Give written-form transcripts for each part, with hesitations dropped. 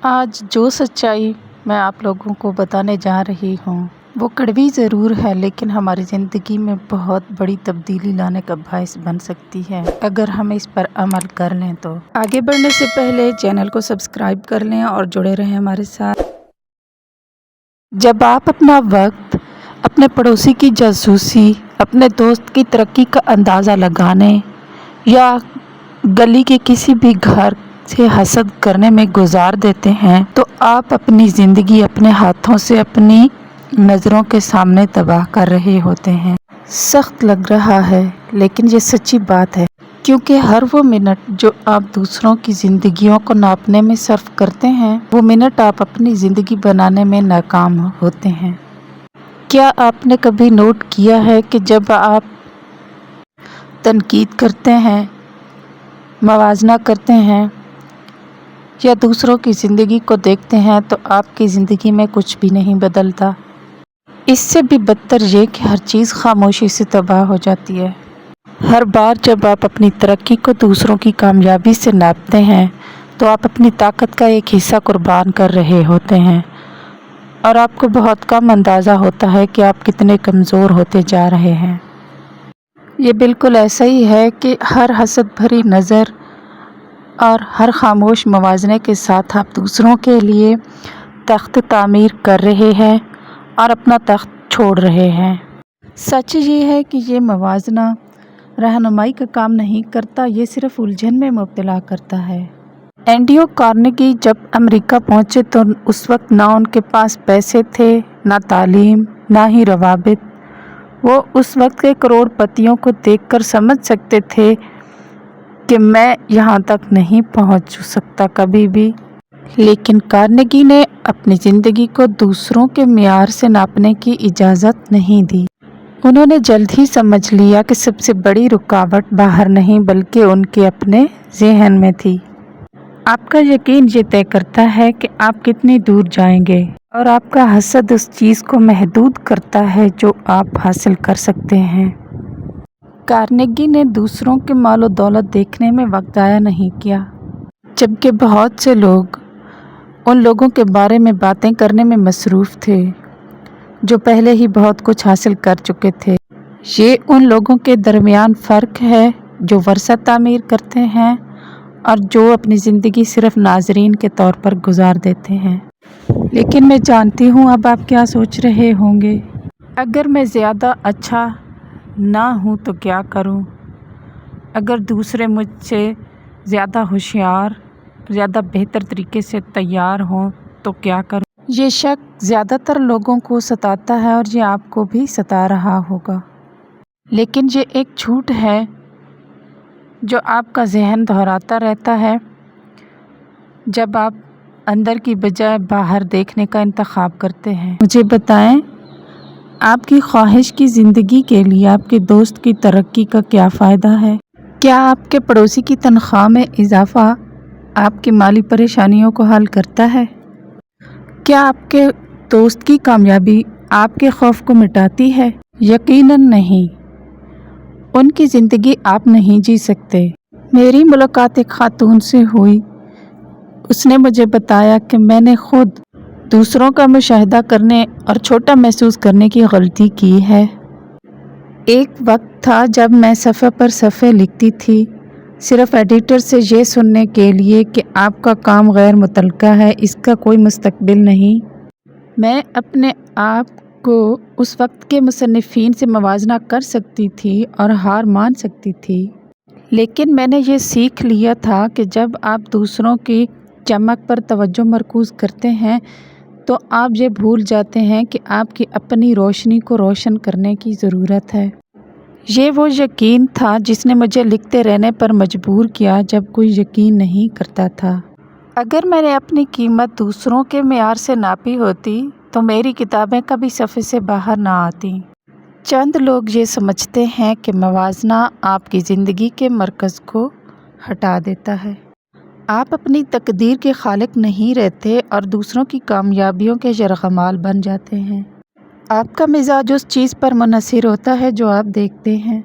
آج جو سچائی میں آپ لوگوں کو بتانے جا رہی ہوں وہ کڑوی ضرور ہے، لیکن ہماری زندگی میں بہت بڑی تبدیلی لانے کا باعث بن سکتی ہے اگر ہم اس پر عمل کر لیں تو۔ آگے بڑھنے سے پہلے چینل کو سبسکرائب کر لیں اور جڑے رہیں ہمارے ساتھ۔ جب آپ اپنا وقت اپنے پڑوسی کی جاسوسی، اپنے دوست کی ترقی کا اندازہ لگانے یا گلی کے کسی بھی گھر سے حسد کرنے میں گزار دیتے ہیں تو آپ اپنی زندگی اپنے ہاتھوں سے اپنی نظروں کے سامنے تباہ کر رہے ہوتے ہیں۔ سخت لگ رہا ہے لیکن یہ سچی بات ہے، کیونکہ ہر وہ منٹ جو آپ دوسروں کی زندگیوں کو ناپنے میں صرف کرتے ہیں، وہ منٹ آپ اپنی زندگی بنانے میں ناکام ہوتے ہیں۔ کیا آپ نے کبھی نوٹ کیا ہے کہ جب آپ تنقید کرتے ہیں، موازنہ کرتے ہیں یا دوسروں کی زندگی کو دیکھتے ہیں تو آپ کی زندگی میں کچھ بھی نہیں بدلتا؟ اس سے بھی بدتر یہ کہ ہر چیز خاموشی سے تباہ ہو جاتی ہے۔ ہر بار جب آپ اپنی ترقی کو دوسروں کی کامیابی سے ناپتے ہیں تو آپ اپنی طاقت کا ایک حصہ قربان کر رہے ہوتے ہیں، اور آپ کو بہت کم اندازہ ہوتا ہے کہ آپ کتنے کمزور ہوتے جا رہے ہیں۔ یہ بالکل ایسا ہی ہے کہ ہر حسد بھری نظر اور ہر خاموش موازنے کے ساتھ آپ دوسروں کے لیے تخت تعمیر کر رہے ہیں اور اپنا تخت چھوڑ رہے ہیں۔ سچ یہ ہے کہ یہ موازنہ رہنمائی کا کام نہیں کرتا، یہ صرف الجھن میں مبتلا کرتا ہے۔ اینڈریو کارنیگی جب امریکہ پہنچے تو اس وقت نہ ان کے پاس پیسے تھے، نہ تعلیم، نہ ہی روابط۔ وہ اس وقت کے کروڑ پتیوں کو دیکھ کر سمجھ سکتے تھے کہ میں یہاں تک نہیں پہنچ سکتا کبھی بھی، لیکن کارنیگی نے اپنی زندگی کو دوسروں کے معیار سے ناپنے کی اجازت نہیں دی۔ انہوں نے جلد ہی سمجھ لیا کہ سب سے بڑی رکاوٹ باہر نہیں بلکہ ان کے اپنے ذہن میں تھی۔ آپ کا یقین یہ طے کرتا ہے کہ آپ کتنی دور جائیں گے، اور آپ کا حسد اس چیز کو محدود کرتا ہے جو آپ حاصل کر سکتے ہیں۔ کارنیگی نے دوسروں کے مال و دولت دیکھنے میں وقت ضائع نہیں کیا، جبکہ بہت سے لوگ ان لوگوں کے بارے میں باتیں کرنے میں مصروف تھے جو پہلے ہی بہت کچھ حاصل کر چکے تھے۔ یہ ان لوگوں کے درمیان فرق ہے جو ورثہ تعمیر کرتے ہیں اور جو اپنی زندگی صرف ناظرین کے طور پر گزار دیتے ہیں۔ لیکن میں جانتی ہوں اب آپ کیا سوچ رہے ہوں گے، اگر میں زیادہ اچھا نہ ہوں تو کیا کروں؟ اگر دوسرے مجھ سے زیادہ ہوشیار، زیادہ بہتر طریقے سے تیار ہوں تو کیا کروں؟ یہ شک زیادہ تر لوگوں کو ستاتا ہے اور یہ آپ کو بھی ستا رہا ہوگا، لیکن یہ ایک جھوٹ ہے جو آپ کا ذہن دہراتا رہتا ہے جب آپ اندر کی بجائے باہر دیکھنے کا انتخاب کرتے ہیں۔ مجھے بتائیں، آپ کی خواہش کی زندگی کے لیے آپ کے دوست کی ترقی کا کیا فائدہ ہے؟ کیا آپ کے پڑوسی کی تنخواہ میں اضافہ آپ کی مالی پریشانیوں کو حل کرتا ہے؟ کیا آپ کے دوست کی کامیابی آپ کے خوف کو مٹاتی ہے؟ یقیناً نہیں۔ ان کی زندگی آپ نہیں جی سکتے۔ میری ملاقات ایک خاتون سے ہوئی۔ اس نے مجھے بتایا کہ میں نے خود دوسروں کا مشاہدہ کرنے اور چھوٹا محسوس کرنے کی غلطی کی ہے۔ ایک وقت تھا جب میں صفحے پر صفحے لکھتی تھی، صرف ایڈیٹر سے یہ سننے کے لیے کہ آپ کا کام غیر متعلقہ ہے، اس کا کوئی مستقبل نہیں۔ میں اپنے آپ کو اس وقت کے مصنفین سے موازنہ کر سکتی تھی اور ہار مان سکتی تھی، لیکن میں نے یہ سیکھ لیا تھا کہ جب آپ دوسروں کی چمک پر توجہ مرکوز کرتے ہیں تو آپ یہ بھول جاتے ہیں کہ آپ کی اپنی روشنی کو روشن کرنے کی ضرورت ہے۔ یہ وہ یقین تھا جس نے مجھے لکھتے رہنے پر مجبور کیا جب کوئی یقین نہیں کرتا تھا۔ اگر میں نے اپنی قیمت دوسروں کے معیار سے ناپی ہوتی تو میری کتابیں کبھی صفحے سے باہر نہ آتیں۔ چند لوگ یہ سمجھتے ہیں کہ موازنہ آپ کی زندگی کے مرکز کو ہٹا دیتا ہے۔ آپ اپنی تقدیر کے خالق نہیں رہتے اور دوسروں کی کامیابیوں کے یرغمال بن جاتے ہیں۔ آپ کا مزاج اس چیز پر منحصر ہوتا ہے جو آپ دیکھتے ہیں۔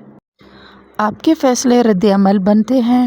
آپ کے فیصلے رد عمل بنتے ہیں